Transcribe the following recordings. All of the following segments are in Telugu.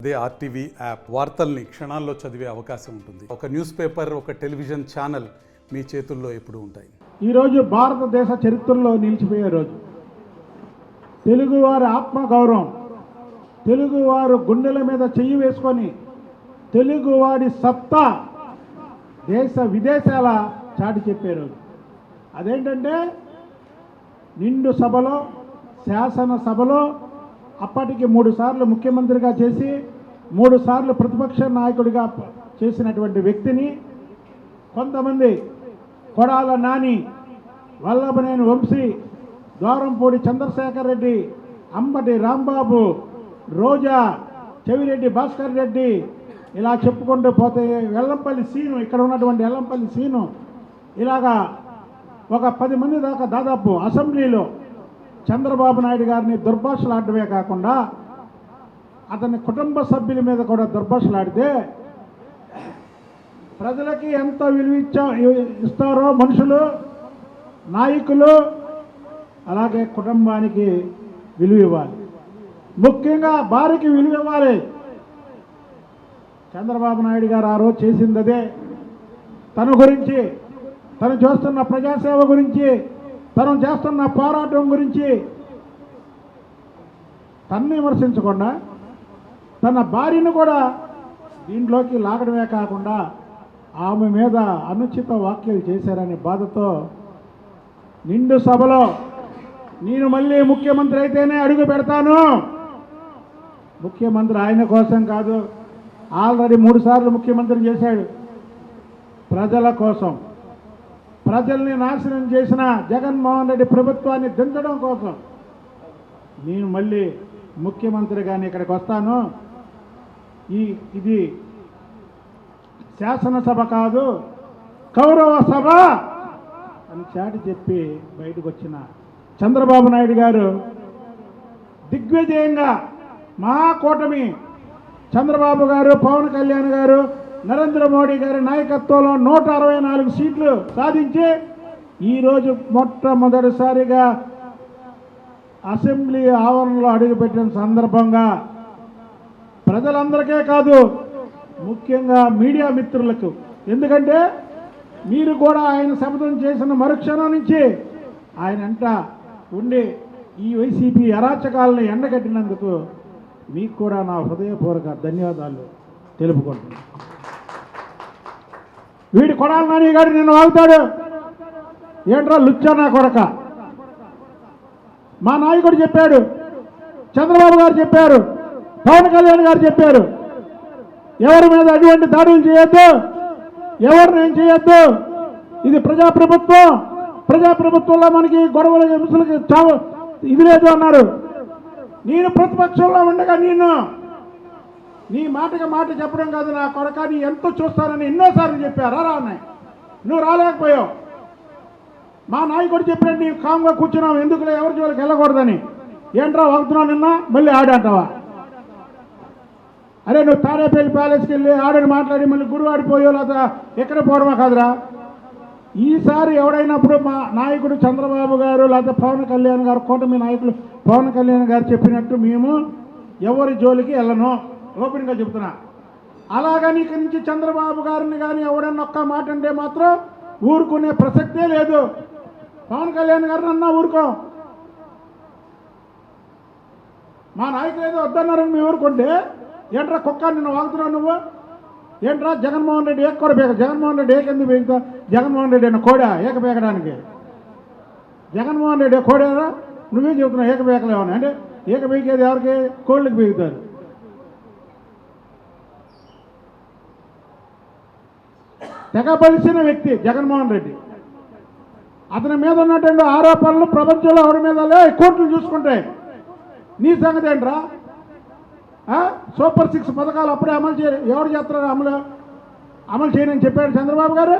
అదే ఆర్టీవీ యాప్ వార్తల్ని క్షణాల్లో చదివే అవకాశం ఉంటుంది. ఒక న్యూస్ పేపర్, ఒక టెలివిజన్ ఛానల్ మీ చేతుల్లో ఎప్పుడూ ఉంటాయి. ఈరోజు భారతదేశ చరిత్రలో నిలిచిపోయే రోజు. తెలుగువారి ఆత్మగౌరవం, తెలుగువారు గుండెల మీద చెయ్యి వేసుకొని తెలుగువాడి సత్తా దేశ విదేశాల చాటి చెప్పే రోజు. అదేంటంటే నిండు సభలో, శాసనసభలో అప్పటికి 3 సార్లు ముఖ్యమంత్రిగా చేసి 3 సార్లు ప్రతిపక్ష నాయకుడిగా చేసినటువంటి వ్యక్తిని కొంతమంది కొడాల నాని, వల్లభనేని వంశీ, ద్వారంపూడి చంద్రశేఖర్ రెడ్డి, అంబటి రాంబాబు, రోజా, చెవిరెడ్డి భాస్కర్ రెడ్డి ఇలా చెప్పుకుంటూ పోతే వెల్లంపల్లి సీను, ఇక్కడ ఉన్నటువంటి వెల్లంపల్లి సీను, ఇలాగా ఒక 10 మంది దాకా దాదాపు అసెంబ్లీలో చంద్రబాబు నాయుడు గారిని దుర్భాషలాడటమే కాకుండా అతని కుటుంబ సభ్యుల మీద కూడా దుర్భాషలాడితే ప్రజలకి ఎంత విలువ ఇస్తారో మనుషులు, నాయకులు, అలాగే కుటుంబానికి విలువ ఇవ్వాలి. ముఖ్యంగా భార్యకి విలువ ఇవ్వాలి. చంద్రబాబు నాయుడు గారు ఆ రోజు చేసింది అదే. తన గురించి, తను చేస్తున్న ప్రజాసేవ గురించి, తను చేస్తున్న పోరాటం గురించి తన్ని విమర్శించకుండా తన భార్యను కూడా దీంట్లోకి లాగడమే కాకుండా ఆమె మీద అనుచిత వ్యాఖ్యలు చేశారనే బాధతో నిండు సభలో నేను మళ్ళీ ముఖ్యమంత్రి అయితేనే అడుగు పెడతాను. ముఖ్యమంత్రి ఆయన కోసం కాదు, ఆల్రెడీ 3 సార్లు ముఖ్యమంత్రి చేశాడు. ప్రజల కోసం, ప్రజల్ని నాశనం చేసిన జగన్మోహన్ రెడ్డి ప్రభుత్వాన్ని దించడం కోసం నేను మళ్ళీ ముఖ్యమంత్రిగానే ఇక్కడికి వస్తాను. ఇది శాసనసభ కాదు, కౌరవ సభ అని చాటి చెప్పి బయటకు వచ్చిన చంద్రబాబు నాయుడు గారు దిగ్విజయంగా మహాకూటమి చంద్రబాబు గారు, పవన్ కళ్యాణ్ గారు, నరేంద్ర మోడీ గారి నాయకత్వంలో 164 సీట్లు సాధించి ఈరోజు మొట్టమొదటిసారిగా అసెంబ్లీ ఆవరణలో అడుగుపెట్టిన సందర్భంగా ప్రజలందరికీ కాదు, ముఖ్యంగా మీడియా మిత్రులకు, ఎందుకంటే మీరు కూడా ఆయన శపథం చేసిన మరుక్షణం నుంచి ఆయన అంట ఉండి ఈ వైసీపీ అరాచకాలను ఎండగట్టినందుకు మీకు కూడా నా హృదయపూర్వక ధన్యవాదాలు తెలుపుకుంటున్నాను. వీడి కొడాల నాని గారు నిన్ను వాగుతాడు, ఏంట్రా లుచ్చా నా కొడక. మా నాయకుడు చెప్పాడు, చంద్రబాబు గారు చెప్పారు, పవన్ కళ్యాణ్ గారు చెప్పారు, ఎవరి మీద అటువంటి దాడులు చేయొద్దు, ఎవరిని ఏం చేయొద్దు, ఇది ప్రజాప్రభుత్వం, ప్రజాప్రభుత్వంలో మనకి గొడవల హింసలకి చావు ఇది లేదు అన్నారు. నేను ప్రతిపక్షంలో ఉండగా నీ మాటకి మాట చెప్పడం కాదు నా కొడక, నీ ఎంతో చూస్తానని ఎన్నోసార్లు చెప్పారు. రాన్నాయి, నువ్వు రాలేకపోయావు. మా నాయకుడు చెప్పినట్టు నీవు కామ్గా కూర్చున్నావు, ఎందుకులే ఎవరి జోలికి వెళ్ళకూడదని. ఏంట్రా వాగుతున్నావు, నిన్న మళ్ళీ ఆడంటావా? అరే నువ్వు తాడేపల్లి ప్యాలెస్కి వెళ్ళి ఆడని మాట్లాడి మళ్ళీ గుడివాడిపోయో లేదా ఎక్కడ పోవడమా కాదురా. ఈసారి ఎవడైనప్పుడు మా నాయకుడు చంద్రబాబు గారు లేదా పవన్ కళ్యాణ్ గారు, కూటమి నాయకులు పవన్ కళ్యాణ్ గారు చెప్పినట్టు మేము ఎవరి జోలికి వెళ్ళను, ఓపెన్గా చెప్తున్నా. అలాగని ఇక్కడి నుంచి చంద్రబాబు గారిని కానీ ఎవడన్నా ఒక్క మాట అంటే మాత్రం ఊరుకునే ప్రసక్తే లేదు. పవన్ కళ్యాణ్ గారిని అన్నా ఊరుకో. మా నాయకులు ఏదో వద్దన్నారని మేము ఊరుకుంటే ఏంట్రా కుక్క నిన్ను వాగుతున్నావు నువ్వు? ఏంట్రా జగన్మోహన్ రెడ్డి ఏక కూడా బేక, జగన్మోహన్ రెడ్డి ఏకెందుకు బేగుతా? జగన్మోహన్ రెడ్డి అన్న కోడా ఏక బేకడానికి? జగన్మోహన్ రెడ్డి కోడారా? నువ్వే చెబుతున్నావు ఏక బేకలేవని. అంటే ఏక బేకేది ఎవరికి? కోళ్ళకి బేగుతారు. తెగబలిసిన వ్యక్తి జగన్మోహన్ రెడ్డి. అతని మీద ఉన్నటువంటి ఆరోపణలు ప్రపంచంలో ఎవరి మీద కోర్టులు చూసుకుంటాయి. నీ సంగతి ఏంట్రా? సూపర్ 6 పథకాలు అప్పుడే అమలు ఎవరు చేస్తున్నారు? అమలు చేయనని చెప్పాడు చంద్రబాబు గారు.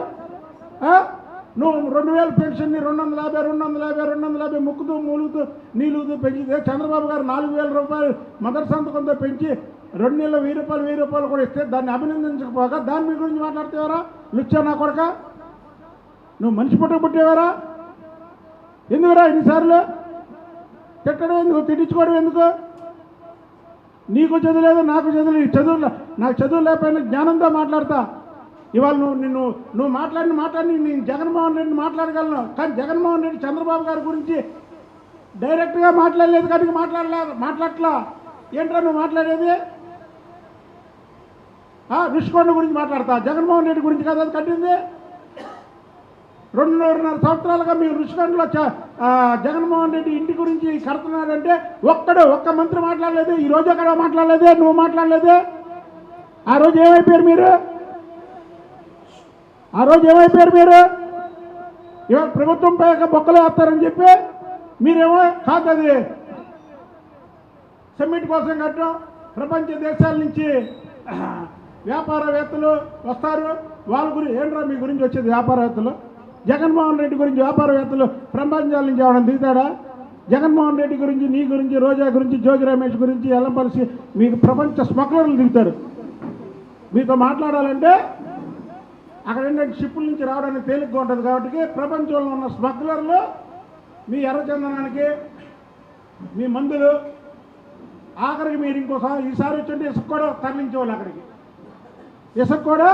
నువ్వు 2000 పెన్షన్ని 250 ముక్కుతూ మూలుగుతూ నీలుగుతూ పెంచితే చంద్రబాబు గారు 4000 రూపాయలు మొదటి సంతకంతో పెంచి 2 నెలలు 1000 రూపాయలు కూడా ఇస్తే దాన్ని అభినందించకపోగా దాని గురించి మాట్లాడతావారా? లుచ్చా నా కొడక, నువ్వు మనిషి పుట్టేవారా? ఎందుకురా ఇన్నిసార్లు తిట్టడం ఎందుకు, తిట్టించుకోవడం ఎందుకు? నీకు చదువు లేదు, నాకు చదువు లేదు. చదువు నాకు చదువు లేకపోయినా జ్ఞానంతో మాట్లాడతా. ఇవాళ నువ్వు మాట్లాడి నేను జగన్మోహన్ రెడ్డిని మాట్లాడగలను, కానీ జగన్మోహన్ రెడ్డి చంద్రబాబు గారి గురించి డైరెక్ట్గా మాట్లాడలేదు కానీ మాట్లాడట్లా. ఏంట్రా నువ్వు మాట్లాడేది? రుషికొండ గురించి మాట్లాడతా, జగన్మోహన్ రెడ్డి గురించి కదా అది కట్టింది. 2.5 సంవత్సరాలుగా మీరు రుషికొండలో జగన్మోహన్ రెడ్డి ఇంటి గురించి కడుతున్నాడంటే ఒక్క మంత్రి మాట్లాడలేదు. ఈ రోజు అక్కడ మాట్లాడలేదే, నువ్వు మాట్లాడలేదే. ఆ రోజు ఏమైపోయారు మీరు? ఇవాళ ప్రభుత్వం పైగా బొక్కలు వేస్తారని చెప్పి మీరేమో కాదు, అది సమ్మిట్ కోసం కట్టడం. ప్రపంచ దేశాల నుంచి వ్యాపారవేత్తలు వస్తారు, వాళ్ళ గురించి ఏంట్రా మీ గురించి వచ్చేది వ్యాపారవేత్తలు? జగన్మోహన్ రెడ్డి గురించి వ్యాపారవేత్తలు ప్రపంచాల నుంచి ఎవరైనా దిగుతాడా? జగన్మోహన్ రెడ్డి గురించి, నీ గురించి, రోజా గురించి, జోగి రమేష్ గురించి, ఎల్లంపల్లి మీకు ప్రపంచ స్మగ్లర్లు దిగుతారు. మీతో మాట్లాడాలంటే అక్కడ ఏంటంటే షిప్పుల నుంచి రావడానికి తేలిగ్గా ఉంటుంది కాబట్టి ప్రపంచంలో ఉన్న స్మగ్లర్లు మీ ఎర్రచందనానికి, మీ మందులు, ఆఖరికి మీరు ఇంకోసారి ఈసారి వచ్చి ఇసుక కూడా తరలించేవాళ్ళు, అక్కడికి ఇసుక కూడా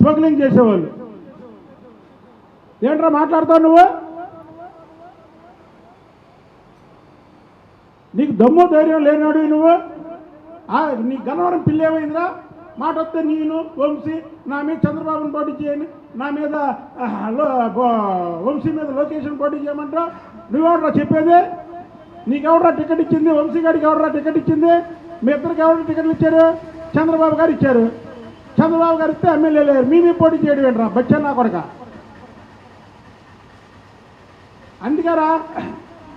స్మగ్లింగ్ చేసేవాళ్ళు. ఏంట్రా మాట్లాడతావు నువ్వు? నీకు దమ్ము ధైర్యం లేనాడు నువ్వు. నీ గన్నవరం పిల్లి ఏమైందిరా? మాట వస్తే నేను వంశీ నా మీద చంద్రబాబుని పోటీ చేయని, నా మీద వంశీ మీద లొకేషన్ పోటీ చేయమంటా. నువ్వెవడరా చెప్పేది? నీకెవడరా టికెట్ ఇచ్చింది? వంశీ గారికి ఎవడరా టికెట్ ఇచ్చింది? మీ ఇద్దరికి ఎవరు టికెట్లు ఇచ్చారు? చంద్రబాబు గారు ఇచ్చారు. చంద్రబాబు గారు ఇస్తే ఎమ్మెల్యే లేరు, మీ పోటీ చేయడం ఏంట్రా బచ్చన్నా కొడక? అందుకరా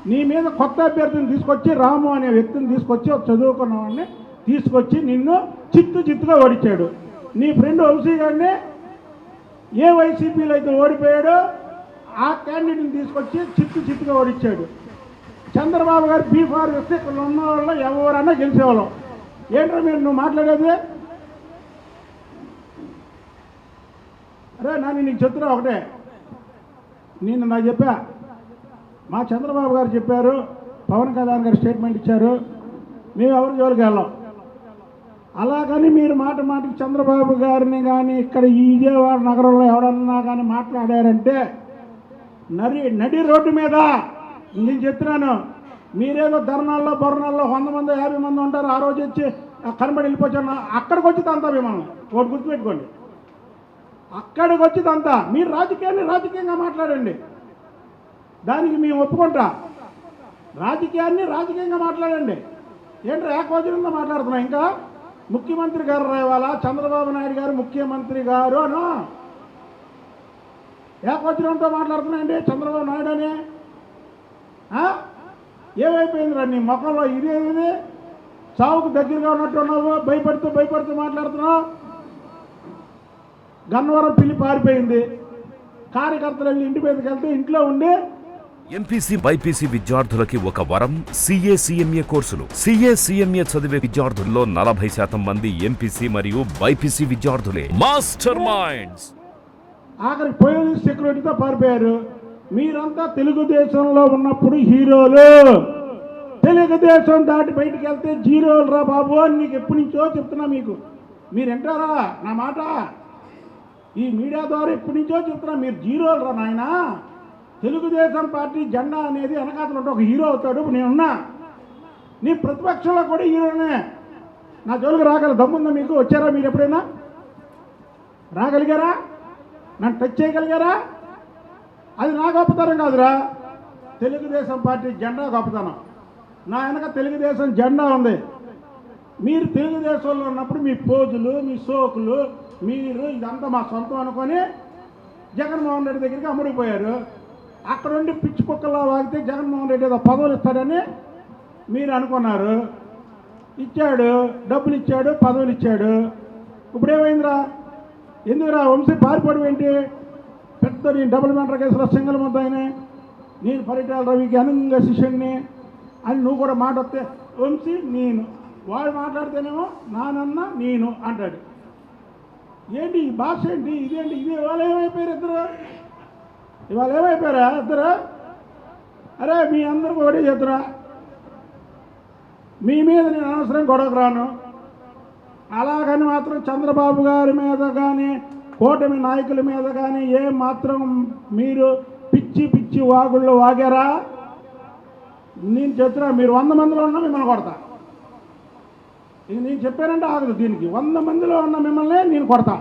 నీ మీద కొత్త అభ్యర్థిని తీసుకొచ్చి, రాము అనే వ్యక్తిని తీసుకొచ్చి, చదువుకున్న వాడిని తీసుకొచ్చి నిన్ను చిత్తుగా ఓడించాడు. నీ ఫ్రెండ్ వంశీ గారిని ఏ వైసీపీలో అయితే ఓడిపోయాడో ఆ క్యాండిడేట్ని తీసుకొచ్చి చిత్తుగా ఓడించాడు. చంద్రబాబు గారు బీఫార్ వస్తే ఇక్కడ ఉన్న వాళ్ళు ఎవరన్నా గెలిచేవాళ్ళం. ఏంట్రా నువ్వు మాట్లాడేది? అరే నాని నీకు చెప్తున్నా ఒకటే, నేను నాకు చెప్పా, మా చంద్రబాబు గారు చెప్పారు, పవన్ కళ్యాణ్ గారు స్టేట్మెంట్ ఇచ్చారు, మేము ఎవరి జోలికి వెళ్ళాం. అలాగని మీరు మాటికి చంద్రబాబు గారిని కానీ ఇక్కడ ఈ విజయవాడ నగరంలో ఎవడన్నా కానీ మాట్లాడారంటే నడి రోడ్డు మీద నేను చెప్తున్నాను. మీరేదో ధర్నాల్లో బొరణాల్లో 100 మంది 50 మంది ఉంటారు, ఆ రోజు వచ్చి కనబడి వెళ్ళిపోతాను. అక్కడికి వచ్చి తంతా విమానం ఒకటి గుర్తుపెట్టుకోండి. అక్కడికి వచ్చి తంతా. మీరు రాజకీయంగా మాట్లాడండి, దానికి మేము ఒప్పుకుంటా. రాజకీయంగా మాట్లాడండి. ఏంటో ఏకవచనంగా మాట్లాడుతున్నాం. ఇంకా ముఖ్యమంత్రి గారు రావాలా, చంద్రబాబు నాయుడు గారు ముఖ్యమంత్రి గారు అను ఏకవచనంతో మాట్లాడుతున్నాయండి చంద్రబాబు నాయుడు అని. ఏమైపోయిందిరా నీ ముఖంలో? ఇదేది చావుకు దగ్గరగా ఉన్నట్టున్నావు, భయపడుతూ మాట్లాడుతున్నావు. గన్నవరం పిల్లి పారిపోయింది, కార్యకర్తలు వెళ్ళి ఇంటి మీదకి వెళ్తే ఇంట్లో ఉండి ఎంపీసీ బైపీసీ విద్యార్థులకి ఒక వరం CA/CMA కోర్సులు. CA/CMA చదివే విద్యార్థుల్లో 40% మంది ఎంపీసీ మరియు బైపీసీ విద్యార్థులే. Master minds. ఆఖరికి పోలీస్ సెక్యూరిటీతో పారిపోయారు. మీరంతా తెలుగుదేశంలో ఉన్నప్పుడు హీరోలు, తెలుగుదేశం దాటి బయటికి వెళ్తే జీరోలు రా బాబు అని నీకు ఎప్పటి నుంచో చెప్తున్నా. మీరు వింటారా నా మాట? ఈ మీడియా ద్వారా ఎప్పటి నుంచో చెప్తున్నా, మీరు జీరోలు రా నాయనా. తెలుగుదేశం పార్టీ జెండా అనేది వెనకాతలు ఉంటే ఒక హీరో అవుతాడు. నేనున్నా, నీ ప్రతిపక్షంలో కూడా హీరోనే. నా జోలికి రాగల దమ్ముందా మీకు? వచ్చారా మీరు? ఎప్పుడైనా రాగలిగారా? నన్ను టచ్ చేయగలిగారా? అది నా గొప్పతనం కాదురా, తెలుగుదేశం పార్టీ జెండా గొప్పతనం. నా వెనక తెలుగుదేశం జెండా ఉంది. మీరు తెలుగుదేశంలో ఉన్నప్పుడు మీ పోజులు, మీ సోకులు, మీరు ఇదంతా మా సొంతం అనుకొని జగన్మోహన్ రెడ్డి దగ్గరికి అమ్ముడిపోయారు. అక్కడ ఉండి పిచ్చి కుక్కలా వాగితే జగన్మోహన్ రెడ్డి ఏదో పదవులు ఇస్తాడని మీరు అనుకున్నారు. ఇచ్చాడు, డబ్బులు ఇచ్చాడు, పదవులు ఇచ్చాడు. ఇప్పుడు ఏమైందిరా? ఎందుకురా వంశీ పారిపోవడం ఏంటి? పెద్ద నేను డబుల్ మెంటర్ కేసులో సింగల్ ముద్దాయిని, నేను పరిటాల రవికి అనుంగ శిష్యుణ్ణి అని నువ్వు కూడా మాట వస్తే వంశీ నేను, వాడు మాట్లాడితేనేమో నానన్న నేను అంటాడు. ఏంటి ఈ భాష? ఏంటి ఇదేంటి? ఇది ఇవాళ ఏమైపోయారు ఇద్దరు? ఇవాళ ఏమైపోయారా ఇద్దరు? అరే మీ అందరికీ ఒకటే చెప్తురా, మీ మీద నేను అనవసరం గొడవకు రాను. అలాగని మాత్రం చంద్రబాబు గారి మీద కానీ కూటమి నాయకుల మీద కానీ ఏం మాత్రం మీరు పిచ్చి పిచ్చి వాగుళ్ళు వాగారా? నేను చెప్తున్నా, మీరు 100 మందిలో ఉన్నా మిమ్మల్ని కొడతా. ఇక నేను చెప్పానంటే ఆగదు. దీనికి 100 మందిలో ఉన్న మిమ్మల్ని నేను కొడతా.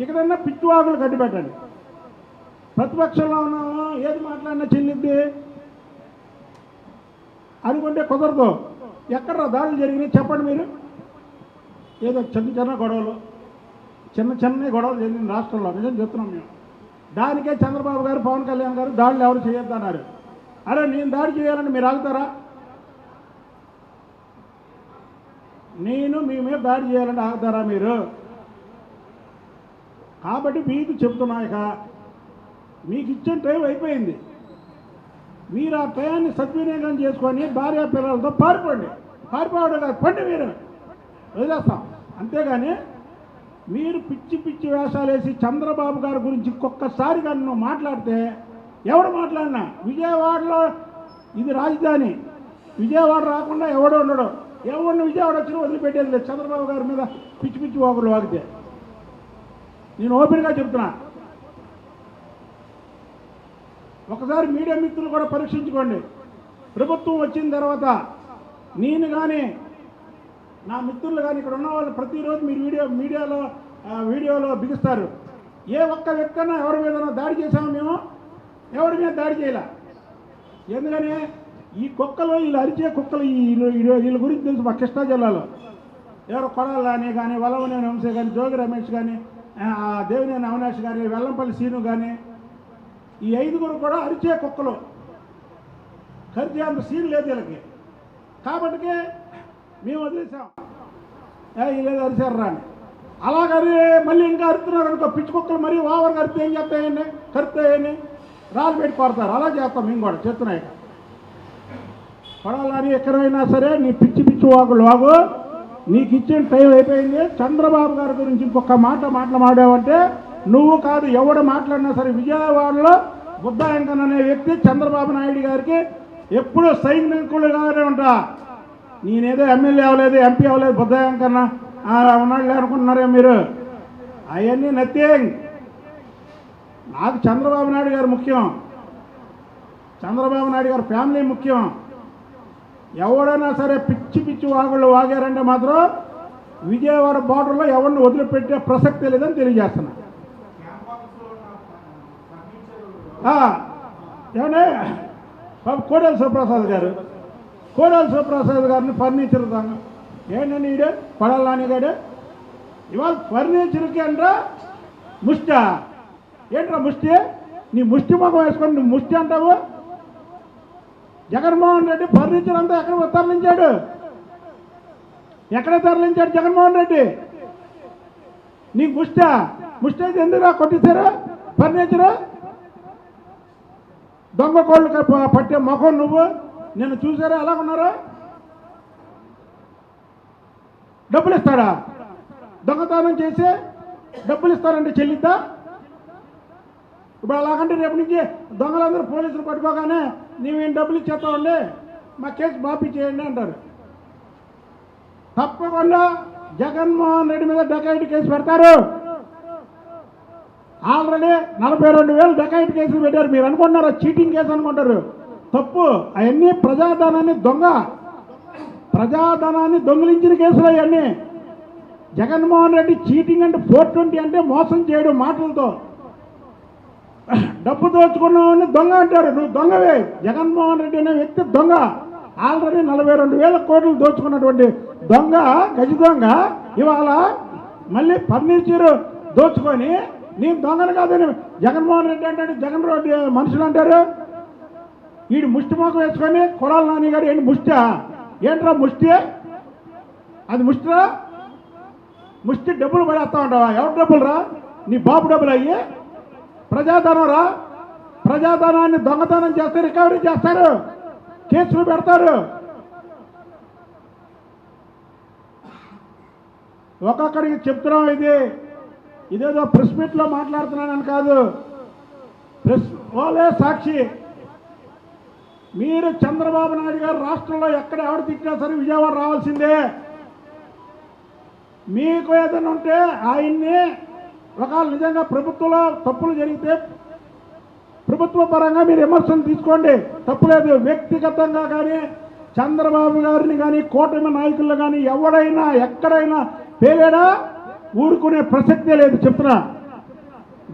ఇక్కడన్నా పిచ్చి వాగులు కట్టి పెట్టండి. ప్రతిపక్షంలో ఉన్నాము, ఏది మాట్లాడినా చెల్లిద్ది అనుకుంటే కుదరదు. ఎక్కడ దాడులు జరిగినాయి చెప్పండి మీరు. ఏదో చిన్న గొడవలు, చిన్న గొడవలు జరిగిన రాష్ట్రంలో నిజం చెప్తున్నాం మేము. దానికే చంద్రబాబు గారు, పవన్ కళ్యాణ్ గారు దాడులు ఎవరు చేయొద్దన్నారు. అరే నేను దాడి చేయాలని మీరు ఆగుతారా? నేను మీ మీద దాడి చేయాలని ఆగుతారా మీరు? కాబట్టి మీకు చెప్తున్నా, ఇక మీకు ఇచ్చిన టైం అయిపోయింది. మీరు ఆ టయాన్ని సద్వినియోగం చేసుకొని భార్య పిల్లలతో పారిపోండి. పారిపోవడం కాదు, పండి మీరు వదిలేస్తాం. అంతేగాని మీరు పిచ్చి పిచ్చి వేషాలు వేసి చంద్రబాబు గారి గురించి ఇంకొకసారి కానీ నువ్వు మాట్లాడితే, ఎవడు మాట్లాడినా విజయవాడలో ఇది రాజధాని, విజయవాడ రాకుండా ఎవడో ఉండడు. ఎవరిని విజయవాడ వచ్చినా వదిలిపెట్టేది లేదు చంద్రబాబు గారి మీద పిచ్చి పిచ్చి వాగులు వాగితే. నేను ఓపెన్గా చెప్తున్నా. ఒకసారి మీడియా మిత్రులు కూడా పరీక్షించుకోండి. ప్రభుత్వం వచ్చిన తర్వాత నేను కానీ నా మిత్రులు కానీ ఇక్కడ ఉన్న వాళ్ళు ప్రతిరోజు మీరు వీడియోలో బిగిస్తారు. ఏ ఒక్క వ్యక్తినా ఎవరి మీద దాడి చేసామో మేము? ఎవరి మీద దాడి చేయలే. ఎందుకని ఈ కుక్కలు, వీళ్ళు అరిచే కుక్కలు, వీళ్ళ గురించి తెలుసు మా కృష్ణా జిల్లాలో. ఎవరు కొడాలని కానీ, వల్లవనేని వంశీ కానీ, జోగి రమేష్ కానీ, దేవినేని అవినాష్ కానీ, వెల్లంపల్లి సీను కానీ, ఈ 5గురు కూడా అరిచే కుక్కలు. కరిచే అంత సీన్ లేదు వీళ్ళకి. కాబట్టి మేము వదిలేసాం. లేదు అరిచారు రాని. అలాగని మళ్ళీ ఇంకా అరుతున్నారు అనుకో, పిచ్చి కుక్కలు మరీ ఓవర్గా అరితే ఏం చేస్తాయండి? కరుతాయని రాళ్ళు పెట్టి కొడతారు. అలా చేస్తాం మేము కూడా. చెప్తున్నాయి కొడాలని ఎక్కడైనా సరే నీ పిచ్చి పిచ్చి వాగులు వాగు. నీకు ఇచ్చిన టైం అయిపోయింది. చంద్రబాబు గారి గురించి ఇంకొక మాట్లాడావంటే నువ్వు కాదు, ఎవడు మాట్లాడినా సరే విజయవాడలో బుద్ధ వెంకన్న అనే వ్యక్తి చంద్రబాబు నాయుడు గారికి ఎప్పుడూ సైనికులుగానే ఉంటా. నేనేదో ఎమ్మెల్యే అవ్వలేదు, ఎంపీ అవ్వలేదు, బుద్ధ వెంకన్న ఉన్నాడులే అనుకుంటున్నారే మీరు. అవన్నీ నథింగ్. నాకు చంద్రబాబు నాయుడు గారు ముఖ్యం. చంద్రబాబు నాయుడు గారి ఫ్యామిలీ ముఖ్యం. ఎవడైనా సరే పిచ్చి పిచ్చి వాగుళ్ళు వాగారంటే మాత్రం విజయవాడ బార్డర్లో ఎవరిని వదిలిపెట్టే ప్రసక్తే లేదని తెలియజేస్తున్నా. ఏమంటే బాబు కోడెల శివప్రసాద్ గారిని ఫర్నిచర్ తాను ఏంటండి ఈడే కొడాలని గాడే ఇవాళ ఫర్నిచర్కి అంటా ముష్టి. ఏంట్రా ముష్టి? నీ ముష్టి ముఖం వేసుకొని నువ్వు ముష్టి అంటావు. జగన్మోహన్ రెడ్డి ఫర్నిచర్ అంతా ఎక్కడ తరలించాడు? ఎక్కడ తరలించాడు జగన్మోహన్ రెడ్డి? నీకు ముష్టి అయితే ఎందుకురా కొట్టేశారు ఫర్నిచరు? దొంగ కోళ్ళు పట్టే ముఖం నువ్వు. నిన్ను చూసారా ఎలా ఉన్నారా? డబ్బులు ఇస్తాడా? దొంగతనం చేసి డబ్బులు ఇస్తారంటే చెల్లిద్దా? ఇప్పుడు అలాగంటే రేపు నుంచి దొంగలందరూ పోలీసులు పట్టుకోగానే నీవేం డబ్బులు ఇచ్చేస్తామండి, మా కేసు మాఫీ చేయండి అంటారు. తప్పకుండా జగన్మోహన్ రెడ్డి మీద డకాయిట్ కేసు పెడతారు. ఆల్రెడీ 42,000 డకాయిట్ కేసులు పెట్టారు. మీరు అనుకుంటున్నారా చీటింగ్ కేసు అనుకుంటారు? తప్పు. అవన్నీ ప్రజాధనాన్ని దొంగిలించిన కేసులు అవన్నీ. జగన్మోహన్ రెడ్డి చీటింగ్ అంటే 420 అంటే మోసం చేయడం మాటలతో. డబ్బు దోచుకున్నావని దొంగ అంటారు. నువ్వు దొంగవే. జగన్మోహన్ రెడ్డి అనే వ్యక్తి దొంగ. ఆల్రెడీ 42,000 కోట్లు దోచుకున్నటువంటి దొంగ, గజ దొంగ ఇవాళ మళ్ళీ ఫర్నిచర్ దోచుకొని నేను దొంగను కాదని జగన్మోహన్ రెడ్డి అంటాడు. జగన్ రెడ్డి మనుషులు అంటారు. వీడు ముష్టి మొఖం వేసుకొని కొడాలి నాని గారు ఏంటి ముష్టి? ఏంట్రా ముష్టి? అది ముష్టిరా? ముష్టి డబ్బులు పడేస్తా ఉంటావా? ఎవరి డబ్బులు రా? నీ బాబు డబ్బులు అయ్యి ప్రజాధనం రా. ప్రజాధనాన్ని దొంగతనం చేస్తే రికవరీ చేస్తారు, కేసులు పెడతారు. ఒక్కొక్కడికి చెప్తున్నాం. ఇదేదో ప్రెస్ మీట్లో మాట్లాడుతున్నానని కాదు. ప్రెస్ వాళ్ళే సాక్షి. మీరు చంద్రబాబు నాయుడు గారు రాష్ట్రంలో ఎక్కడ ఎవరు తిట్టినా సరే విజయవాడ రావాల్సిందే. మీకు ఏదైనా ఉంటే ఆయన్ని ఒకవేళ నిజంగా ప్రభుత్వంలో తప్పులు జరిగితే ప్రభుత్వ పరంగా మీరు విమర్శలు తీసుకోండి, తప్పులేదు. వ్యక్తిగతంగా కానీ చంద్రబాబు గారిని కానీ కూటమి నాయకులు కానీ ఎవడైనా ఎక్కడైనా పేలేడా ఊరుకునే ప్రసక్తే లేదు. చెప్తున్నా,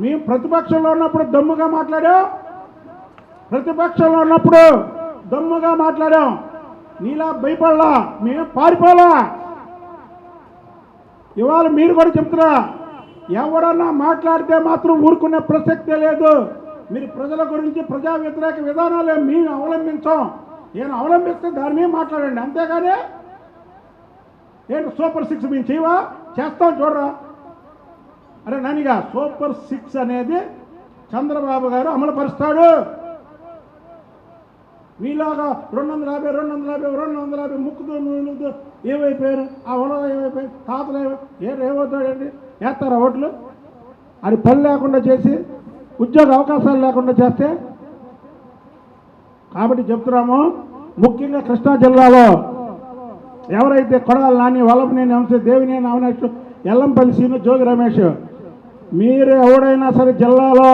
మేము ప్రతిపక్షంలో ఉన్నప్పుడు దమ్ముగా మాట్లాడాం, ప్రతిపక్షంలో ఉన్నప్పుడు దమ్ముగా మాట్లాడాం. నీలా భయపడలా, మేము పారిపోలా. ఇవాళ మీరు కూడా చెప్తున్నా, ఎవరన్నా మాట్లాడితే మాత్రం ఊరుకునే ప్రసక్తే లేదు. మీరు ప్రజల గురించి ప్రజా వ్యతిరేక విధానాలు మేము అవలంబించాం. నేను అవలంబిస్తే దాని మీద మాట్లాడండి, అంతేగాని ఏంటి సూపర్ 6 మేము చేయవా, చేస్తాం చూడరా. అరే నానిగా, సూపర్ 6 అనేది చంద్రబాబు గారు అమలుపరుస్తాడు. మీలాగా 250 ముక్కుతూ ఏమైపోయారు, ఆ ఉలవ ఏమైపోయారు, తాతలు ఏమవుతాడండి, వేస్తారా ఓట్లు? అది పని లేకుండా చేసి ఉద్యోగ అవకాశాలు లేకుండా చేస్తే. కాబట్టి చెప్తున్నాము, ముఖ్యంగా కృష్ణా జిల్లాలో ఎవరైతే కొడాలి నాని, వల్లభనేని వంశీ, దేవినేని అవినాష్, ఎల్లంపల్లి సీను, జోగి రమేష్, మీరు ఎవడైనా సరే జిల్లాలో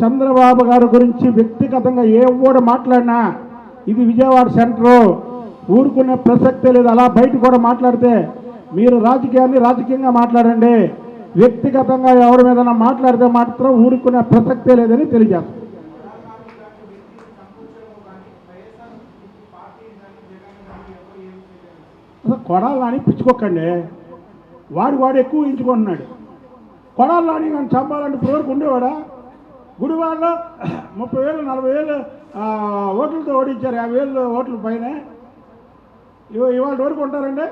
చంద్రబాబు గారి గురించి వ్యక్తిగతంగా ఏ కూడా మాట్లాడినా ఇది విజయవాడ సెంటరు, ఊరుకునే ప్రసక్తే లేదు. అలా బయట కూడా మాట్లాడితే మీరు రాజకీయంగా మాట్లాడండి, వ్యక్తిగతంగా ఎవరి మీద మాట్లాడితే మాత్రం ఊరుకునే ప్రసక్తే లేదని తెలియజేస్తాం. అసలు కొడాలి నాని పిచ్చుకోకండి, వాడు ఎక్కువ ఊహించుకుంటున్నాడు. కొడాలి నాని కానీ చంపాలంటే ఇప్పటివరకు ఉండేవాడా? గుడివాడలో 30,000 40,000 ఓట్లతో ఓడించారు, 50,000 ఓట్ల పైన. ఇవాళ వరకు ఉంటారండి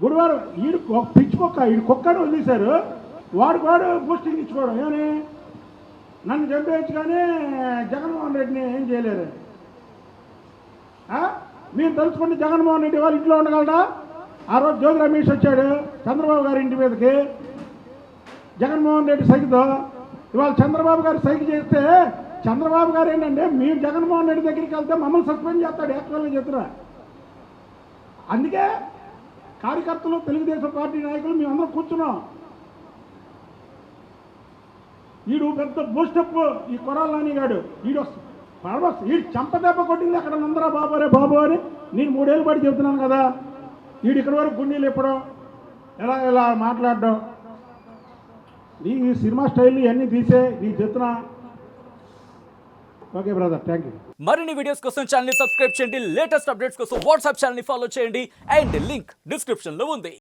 గుడివాడ. ఈడు పిచ్చుకొక్క, ఈడు కుక్కను వదిలేశారు, వాడు బూస్టింగ్ ఇచ్చుకోవడం. ఏమని నన్ను చంపేయచ్చు కానీ జగన్మోహన్ రెడ్డిని ఏం చేయలేరు. మీరు తెలుసుకుంటే జగన్మోహన్ రెడ్డి వాళ్ళు ఇంట్లో ఉండగలరా? ఆ రోజు జోగి రమేష్ వచ్చాడు చంద్రబాబు గారి ఇంటి మీదకి, జగన్మోహన్ రెడ్డి సైకితో. ఇవాళ చంద్రబాబు గారు సైకి చేస్తే చంద్రబాబు గారు ఏంటంటే మేము జగన్మోహన్ రెడ్డి దగ్గరికి వెళ్తే మమ్మల్ని సస్పెండ్ చేస్తాడు, యాక్చువల్గా చెప్తున్నా. అందుకే కార్యకర్తలు, తెలుగుదేశం పార్టీ నాయకులు మేమందరం కూర్చున్నాం. వీడు పెద్ద బూస్టప్, ఈ కొడాలి నాని గాడు. వీడు చంపదెబ్బ కొట్టింది అక్కడ నందరా బాబు అని నేను 3 ఏళ్ళు పాటు చెబుతున్నాను కదా. వీడు ఇక్కడి వరకు గుండీలు ఇప్పడం, ఎలా మాట్లాడడం, నీ సినిమా స్టైల్ ఇవన్నీ తీసే నీకు చెప్తున్నా. Okay brother, thank you. మరిన్ని వీడియోస్ కోసం ఛానల్ ని సబ్స్క్రైబ్ చేయండి, లేటెస్ట్ అప్డేట్స్ కోసం వాట్సాప్ ఛానల్ ని ఫాలో చేయండి, అండ్ లింక్ డిస్క్రిప్షన్ లో ఉంది.